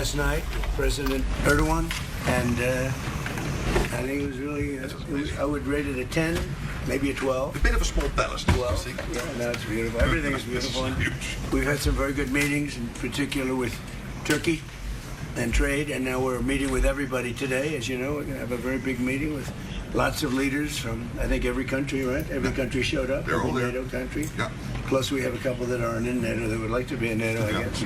last night with President Erdogan, and I think it was really, I would rate it a 10, maybe a 12. A bit of a small palace, 12. Yeah, no, it's beautiful. Everything is beautiful. And we've had some very good meetings, in particular with Turkey and trade, and now we're meeting with everybody today. As you know, we're going to have a very big meeting with lots of leaders from, I think, every country, right? Every country showed up, They're every all there. NATO country. Yeah. Plus, we have a couple that aren't in NATO that would like to be in NATO, I guess.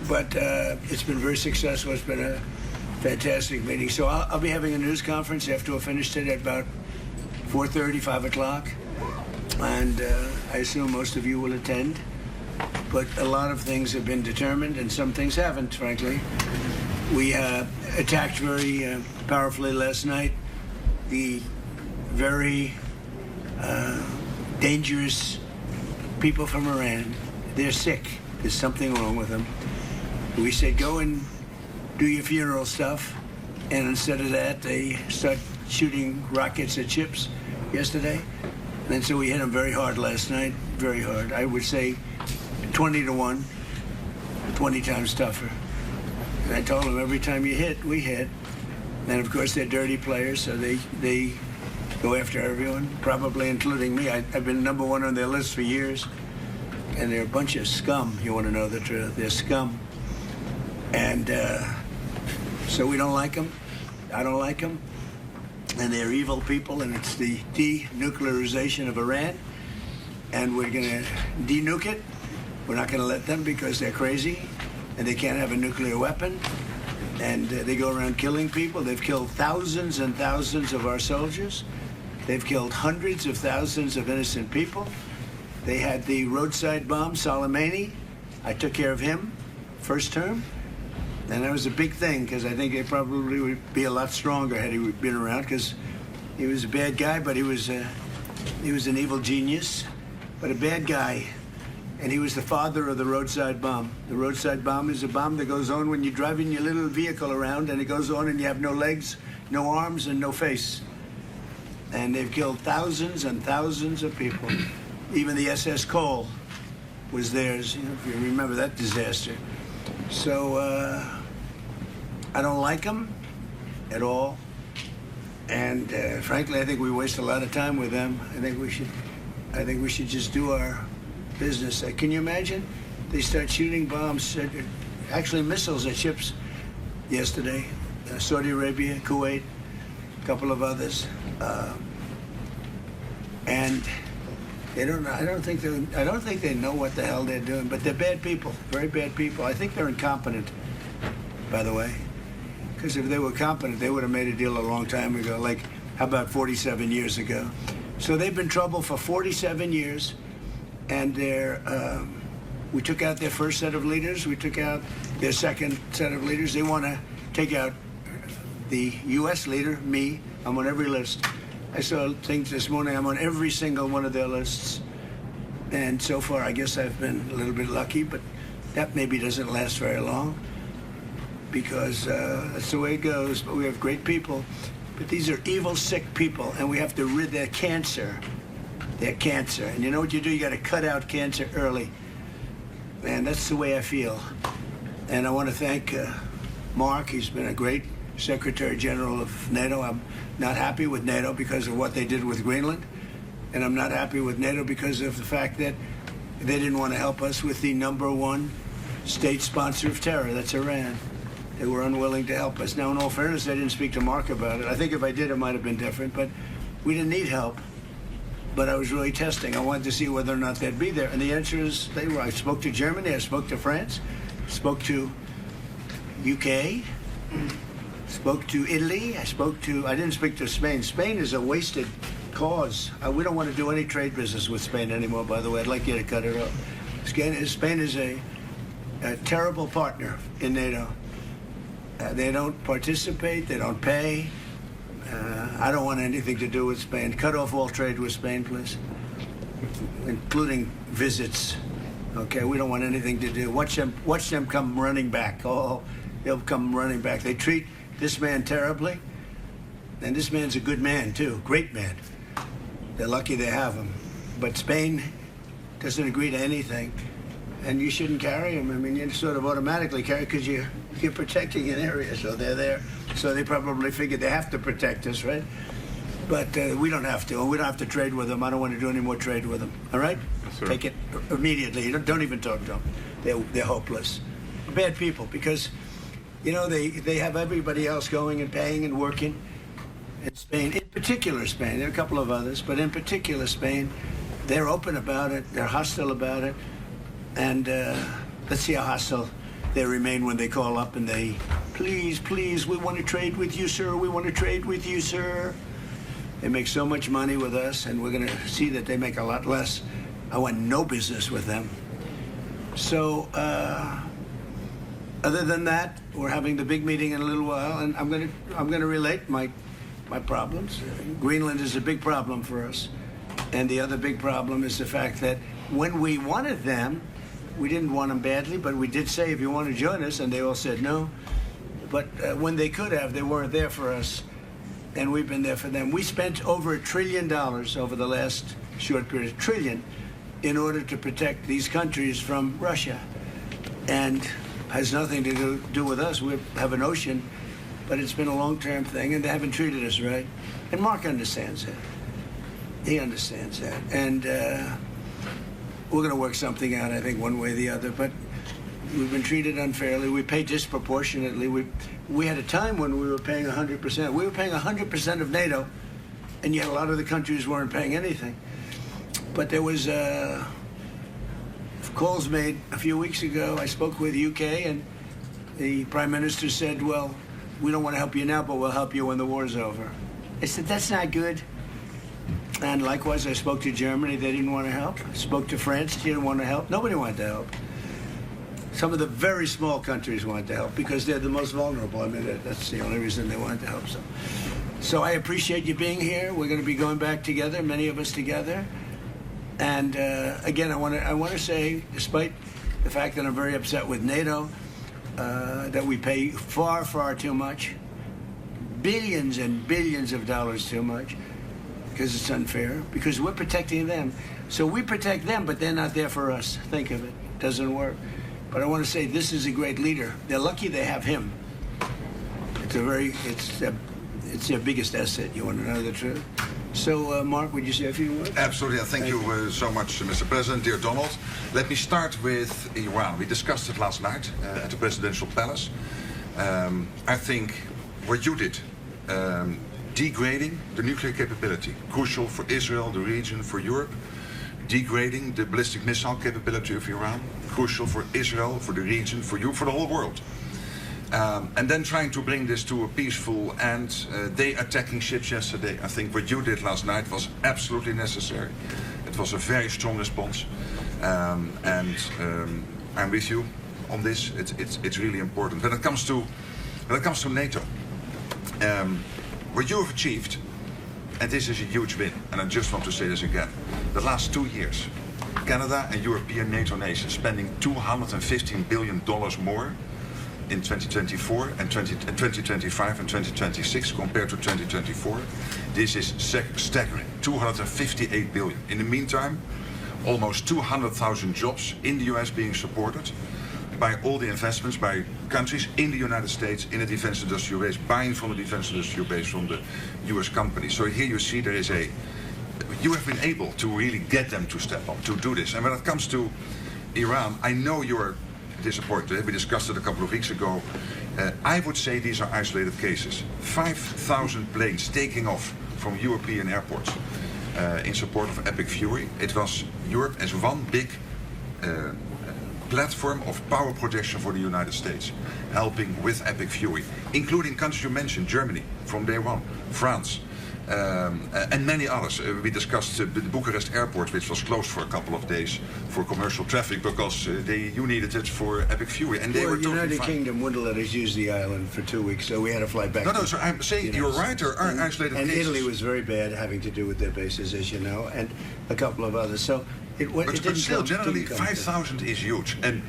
But it's been very successful. It's been a fantastic meeting. So I'll be having a news conference after we'll finish it at about 4:30, 5 o'clock. And I assume most of you will attend. But a lot of things have been determined, and some things haven't, frankly. We attacked very powerfully last night the very dangerous people from Iran. They're sick. There's something wrong with them. We said, go and do your funeral stuff. And instead of that, they start shooting rockets at ships yesterday. And so we hit them very hard last night, very hard. I would say 20-1, 20 times tougher. And I told them, every time you hit, we hit. And of course, they're dirty players, so they go after everyone, probably including me. I've been number one on their list for years. And they're a bunch of scum, you want to know the truth. They're scum. And so we don't like them. I don't like them. And they're evil people, and it's the denuclearization of Iran. And we're going to denuke it. We're not going to let them because they're crazy, and they can't have a nuclear weapon. And they go around killing people. They've killed thousands and thousands of our soldiers. They've killed hundreds of thousands of innocent people. They had the roadside bomb, Soleimani. I took care of him, first term. And that was a big thing, because I think they probably would be a lot stronger had he been around, because he was a bad guy, but he was an evil genius, but a bad guy. And he was the father of the roadside bomb. The roadside bomb is a bomb that goes on when you're driving your little vehicle around, and it goes on and you have no legs, no arms, and no face. And they've killed thousands and thousands of people. Even the SS Cole was theirs, you know, if you remember that disaster. So I don't like them at all. And frankly, I think we waste a lot of time with them. I think we should just do our business. Can you imagine? They start shooting bombs, actually missiles at ships yesterday. Saudi Arabia, Kuwait, a couple of others. And they don't. I don't think they know what the hell they're doing. But they're bad people, very bad people. I think they're incompetent, by the way. Because if they were competent, they would have made a deal a long time ago. Like, how about 47 years ago? So they've been in trouble for 47 years. And we took out their first set of leaders. We took out their second set of leaders. They want to take out the U.S. leader, me. I'm on every list. I saw things this morning. I'm on every single one of their lists. And so far, I guess I've been a little bit lucky, but that maybe doesn't last very long, because that's the way it goes. But we have great people. But these are evil, sick people, and we have to rid their cancer. They're cancer. And you know what you do? You got to cut out cancer early. And that's the way I feel. And I want to thank Mark. He's been a great Secretary General of NATO. I'm not happy with NATO because of what they did with Greenland. And I'm not happy with NATO because of the fact that they didn't want to help us with the #1 state sponsor of terror. That's Iran. They were unwilling to help us. Now, in all fairness, I didn't speak to Mark about it. I think if I did, it might have been different. But we didn't need help. But I was really testing. I wanted to see whether or not they'd be there. And the answer is they were. I spoke to Germany. I spoke to France. Spoke to UK. Spoke to Italy. I didn't speak to Spain. Spain is a wasted cause. We don't want to do any trade business with Spain anymore, by the way. I'd like you to cut it off. Spain is a terrible partner in NATO. They don't participate. They don't pay. I don't want anything to do with Spain. Cut off all trade with Spain, please, including visits. Okay, we don't want anything to do. Watch them come running back. Oh, they'll come running back. They treat this man terribly, and this man's a good man too, great man. They're lucky they have him. But Spain doesn't agree to anything. and you shouldn't carry them. I mean, you sort of automatically carry because you're protecting an area, so they're there. So they probably figured they have to protect us, right? But we don't have to, and we don't have to trade with them. I don't want to do any more trade with them. All right? Yes, sir. Take it immediately. Don't even talk to them. They're hopeless. Bad people, because, you know, they have everybody else going and paying and working. In Spain, in particular Spain, there are a couple of others, but in particular Spain, they're open about it. They're hostile about it. And let's see how hostile they remain when they call up and they, please, please, we want to trade with you, sir. We want to trade with you, sir. They make so much money with us, and we're going to see that they make a lot less. I want no business with them. So, other than that, we're having the big meeting in a little while, and I'm going to relate my problems. Greenland is a big problem for us, and the other big problem is the fact that when we wanted them, we didn't want them badly, but we did say, if you want to join us, and they all said no. But when they could have, they weren't there for us. And we've been there for them. We spent over $1 trillion over the last short period, $1 trillion, in order to protect these countries from Russia. And has nothing to do with us. We have an ocean, but it's been a long-term thing, and they haven't treated us right. And Mark understands that. He understands that. And we're going to work something out, I think, one way or the other. But we've been treated unfairly. We pay disproportionately. We had a time when we were paying 100%. We were paying 100% of NATO, and yet a lot of the countries weren't paying anything. But there was calls made a few weeks ago. I spoke with UK, and the Prime Minister said, well, we don't want to help you now, but we'll help you when the war's over. I said, that's not good. And likewise, I spoke to Germany. They didn't want to help. I spoke to France. They didn't want to help. Nobody wanted to help. Some of the very small countries wanted to help because they're the most vulnerable. I mean, that's the only reason they wanted to help. So I appreciate you being here. We're going to be going back together, many of us together. And again, I want to say, despite the fact that I'm very upset with NATO, that we pay far, far too much, billions and billions of dollars too much, because it's unfair, because we're protecting them. So we protect them, but they're not there for us. Think of it. Doesn't work. But I want to say this is a great leader. They're lucky they have him. It's their biggest asset. You want to know the truth? So, Mark, would you say a few words? Absolutely. Thank you so much, Mr. President. Dear Donald, let me start with Iran. We discussed it last night at the presidential palace. I think what you did, degrading the nuclear capability, crucial for Israel, the region, for Europe. Degrading the ballistic missile capability of Iran, crucial for Israel, for the region, for you, for the whole world. And then trying to bring this to a peaceful end. They attacking ships yesterday. I think what you did last night was absolutely necessary. It was a very strong response. And I'm with you on this. It's really important. When it comes to NATO, what you have achieved, and this is a huge win, and I just want to say this again. The last 2 years, Canada and European NATO nations spending $215 billion more in 2024 and 2025 and 2026 compared to 2024. This is staggering, $258 billion. In the meantime, almost 200,000 jobs in the US being supported by all the investments by countries in the United States in the defense industrial base, buying from the defense industrial base from the US companies. So here you see you have been able to really get them to step up, to do this. And when it comes to Iran, I know you're disappointed. We discussed it a couple of weeks ago. I would say these are isolated cases. 5,000 planes taking off from European airports in support of Epic Fury. It was Europe as one big platform of power projection for the United States, helping with Epic Fury, including countries you mentioned, Germany from day one, France, and many others. We discussed the Bucharest airport, which was closed for a couple of days for commercial traffic because you needed it for Epic Fury, and they were totally United fine. Kingdom wouldn't let us use the island for 2 weeks, so we had to fly back. No, so I'm saying you're right. There are isolated and cases. Italy was very bad, having to do with their bases, as you know, and a couple of others. So But still, generally, 5,000 is huge. And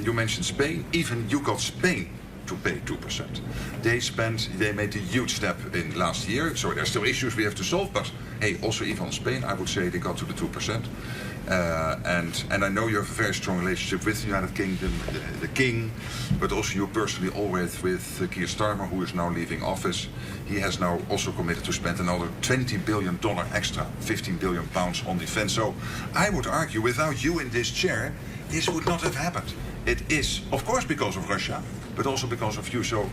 you mentioned Spain. Even you got Spain to pay 2%. They made a huge step in last year, so there's still issues we have to solve, but hey, also even Spain, I would say they got to the 2%. And I know you have a very strong relationship with the United Kingdom, the King, but also you personally always with Keir Starmer, who is now leaving office. He has now also committed to spend another $20 billion extra, 15 billion pounds on defense. So I would argue without you in this chair, this would not have happened. It is, of course, because of Russia, but also because of you. So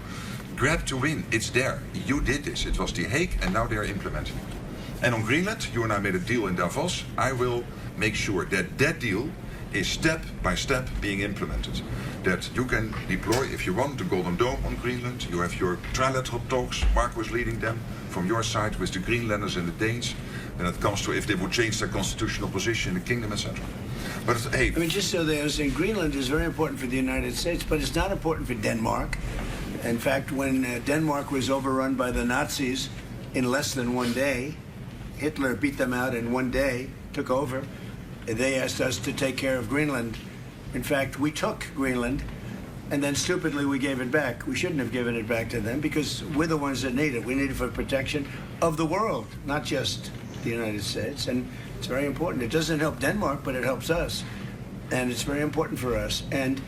grab to win, it's there. You did this. It was The Hague, and now they are implementing it. And on Greenland, you and I made a deal in Davos. I will make sure that that deal is step by step being implemented. That you can deploy, if you want, the Golden Dome on Greenland. You have your trilateral talks. Mark was leading them from your side with the Greenlanders and the Danes when it comes to if they would change their constitutional position in the kingdom, etc. But hey, I mean, just so they understand, Greenland is very important for the United States, but it's not important for Denmark. In fact, when Denmark was overrun by the Nazis in less than one day, Hitler beat them out in one day, took over. They asked us to take care of Greenland. In fact, we took Greenland, and then stupidly we gave it back. We shouldn't have given it back to them because we're the ones that need it. We need it for protection of the world, not just the United States. And it's very important. It doesn't help Denmark, but it helps us. And it's very important for us. And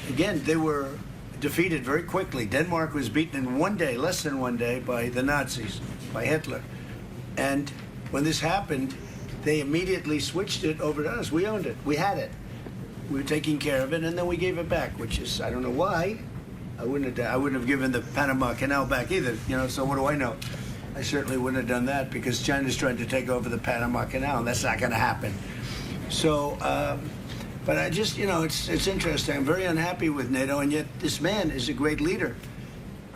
again, they were defeated very quickly. Denmark was beaten in one day, less than one day, by the Nazis, by Hitler. And when this happened, they immediately switched it over to us. We owned it. We had it. We were taking care of it, and then we gave it back, which is, I don't know why. I wouldn't have given the Panama Canal back either, so what do I know? I certainly wouldn't have done that because China's trying to take over the Panama Canal, and that's not going to happen. So, but I just, it's interesting. I'm very unhappy with NATO, and yet this man is a great leader,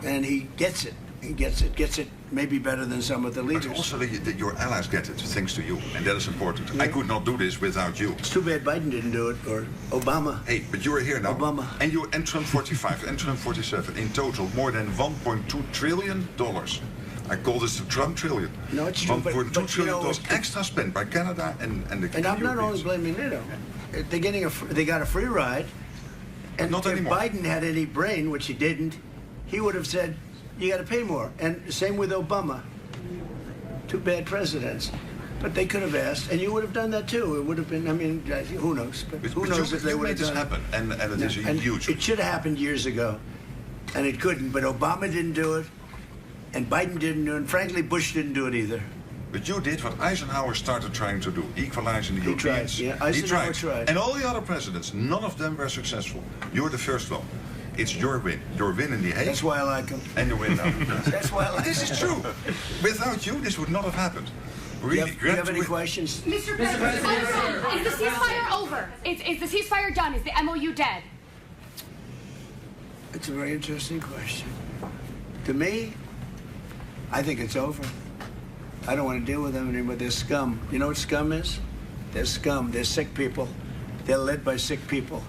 and he gets it. He gets it maybe better than some of the leaders. But also your allies get it, thanks to you, and that is important. Yeah. I could not do this without you. It's too bad Biden didn't do it, or Obama. Hey, but you are here now. Obama. And you and Trump 45, and Trump 47. In total, more than $1.2 trillion. I call this the Trump trillion. No, it's true. $1.2 trillion extra spent by Canada and the And I'm not only blaming NATO. They got a free ride. And not if anymore. Biden had any brain, which he didn't, he would have said, you got to pay more. And same with Obama. Two bad presidents. But they could have asked, and you would have done that too. It would have been, who knows? But who knows if they would have done it. Happen, and it is a huge... It should have happened years ago, and it couldn't. But Obama didn't do it, and Biden didn't do it, and frankly, Bush didn't do it either. But you did what Eisenhower started trying to do, equalizing the Europeans. He tried, yeah. Eisenhower tried. And all the other presidents, none of them were successful. You're the first one. It's your win. Your win in the Hague. That's why I like him. And you win now. That's why I like him. This is true. Without you, this would not have happened. Really, do you have any questions? Mr. President, is the ceasefire over? Is the ceasefire done? Is the MOU dead? It's a very interesting question. To me, I think it's over. I don't want to deal with them anymore. They're scum. You know what scum is? They're scum. They're sick people. They're led by sick people.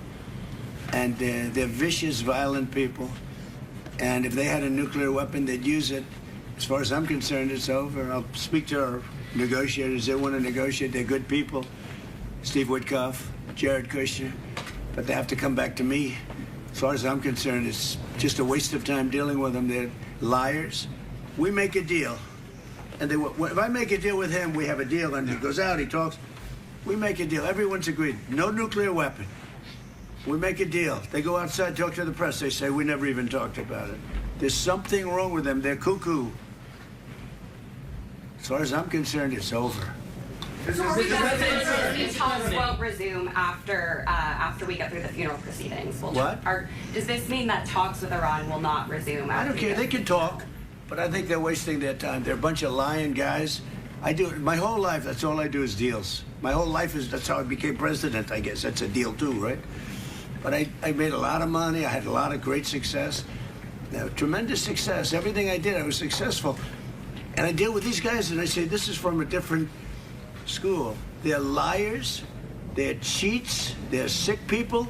And they're vicious, violent people. And if they had a nuclear weapon, they'd use it. As far as I'm concerned, it's over. I'll speak to our negotiators. They want to negotiate. They're good people. Steve Witkoff, Jared Kushner. But they have to come back to me. As far as I'm concerned, it's just a waste of time dealing with them. They're liars. We make a deal. And if I make a deal with him, we have a deal. And he goes out, he talks. We make a deal. Everyone's agreed. No nuclear weapon. We make a deal. They go outside, talk to the press. They say, we never even talked about it. There's something wrong with them. They're cuckoo. As far as I'm concerned, it's over. These talks won't resume after we get through the funeral proceedings. Does this mean that talks with Iran will not resume? I don't care. They can talk, but I think they're wasting their time. They're a bunch of lying guys. I do my whole life. That's all I do is deals. My whole life that's how I became president. I guess that's a deal too, right? But I made a lot of money. I had a lot of great success, tremendous success. Everything I did, I was successful. And I deal with these guys, and I say, this is from a different school. They're liars. They're cheats. They're sick people.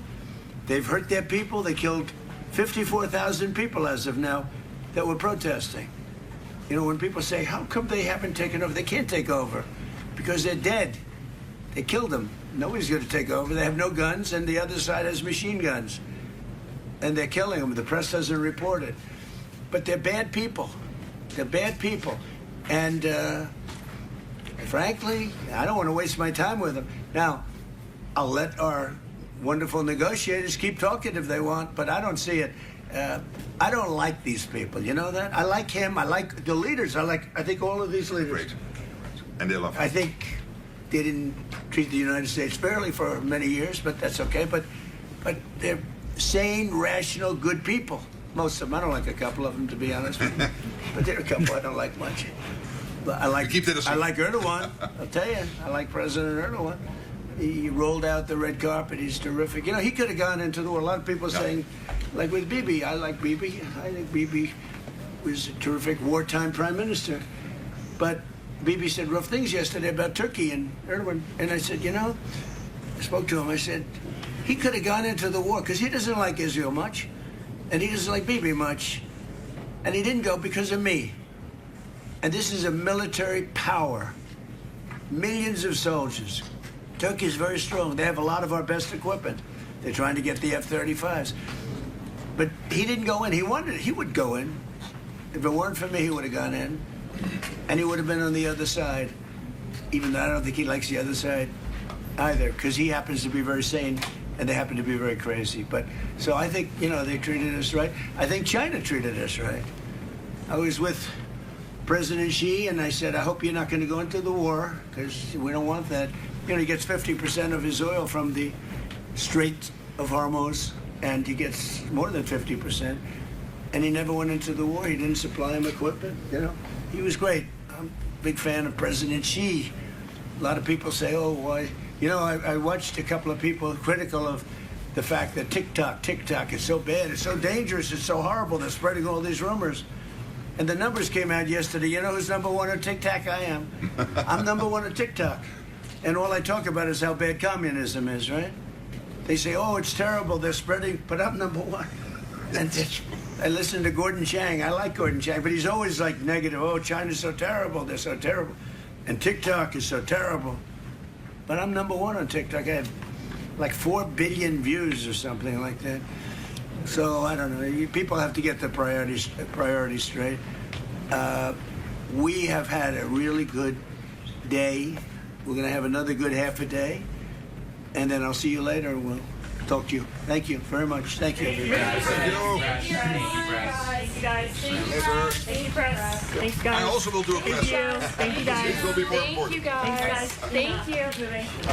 They've hurt their people. They killed 54,000 people as of now that were protesting. When people say, how come they haven't taken over? They can't take over because they're dead. They killed them. Nobody's going to take over. They have no guns, and the other side has machine guns. and they're killing them. The press doesn't report it. But they're bad people. They're bad people. And frankly, I don't want to waste my time with them. Now, I'll let our wonderful negotiators keep talking if they want, but I don't see it. I don't like these people. You know that? I like him. I like the leaders. I think all of these leaders. Great. And they love him. I think they didn't treat the United States fairly for many years, but that's okay. But they're sane, rational, good people. Most of them. I don't like a couple of them, to be honest with you. But there are a couple I don't like much. But I like Erdogan. I'll tell you, I like President Erdogan. He rolled out the red carpet. He's terrific. You know, he could have gone into the war. A lot of people saying, like with Bibi, I like Bibi. I think Bibi was a terrific wartime prime minister. But Bibi said rough things yesterday about Turkey and Erdogan. And I said, you know, I spoke to him. I said, he could have gone into the war because he doesn't like Israel much. And he doesn't like Bibi much. And he didn't go because of me. And this is a military power. Millions of soldiers. Turkey is very strong. They have a lot of our best equipment. They're trying to get the F-35s. But he didn't go in. He wanted it. He would go in. If it weren't for me, he would have gone in. And he would have been on the other side. Even though I don't think he likes the other side either, because he happens to be very sane and they happen to be very crazy. But so I think, you know, they treated us right. I think China treated us right. I was with President Xi and I said, I hope you're not going to go into the war because we don't want that. You know, he gets 50% of his oil from the Strait of Hormuz, and he gets more than 50%. And he never went into the war. He didn't supply him equipment. You know, he was great. I'm a big fan of President Xi. A lot of people say, oh, why? You know, I watched a couple of people critical of the fact that TikTok is so bad. It's so dangerous. It's so horrible. They're spreading all these rumors. And the numbers came out yesterday. You know who's number one on TikTok? I am. I'm number one on TikTok. And all I talk about is how bad communism is, right? They say, oh, it's terrible, they're spreading, but I'm number one. And I listen to Gordon Chang. I like Gordon Chang, but he's always like negative. Oh, China's so terrible, they're so terrible. And TikTok is so terrible. But I'm number one on TikTok. I have like 4 billion views or something like that. So, I don't know, people have to get the priorities straight. We have had a really good day. We're going to have another good half a day, and then I'll see you later, and we'll talk to you. Thank you very much. Thank you, everybody. Thank you. Thank you, guys. Thank you, press. Thanks, guys. I also will do a press. Thank you, guys. This will be more important. Thank you, guys. Thank you.